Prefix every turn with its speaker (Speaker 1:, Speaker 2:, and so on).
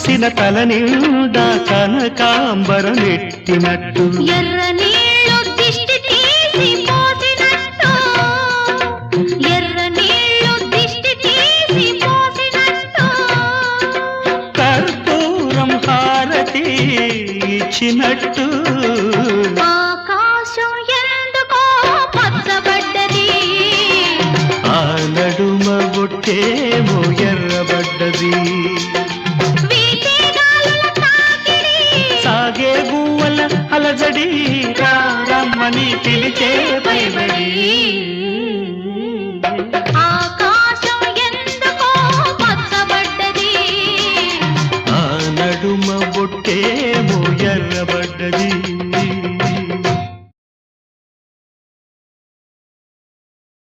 Speaker 1: చూసిన తల నిండా కనకాంబరమెట్టినట్టు
Speaker 2: ఎర్ర నీళ్ళు దిష్టి తీసి పోసినట్టు ఎర్ర నీళ్ళు దిష్టి తీసి పోసినట్టు
Speaker 1: కర్పూరం హారతి ఇచ్చినట్టు
Speaker 2: ఆకాశం ఎందుకో పచ్చబడ్డది
Speaker 1: ఆ నడుమ బొట్టేమో ఎర్రబడ్డది
Speaker 2: వీచే గాలుల తాకిడి
Speaker 1: సాగే గువ్వల అలజడి రమ్మని పిలిచే పైబడి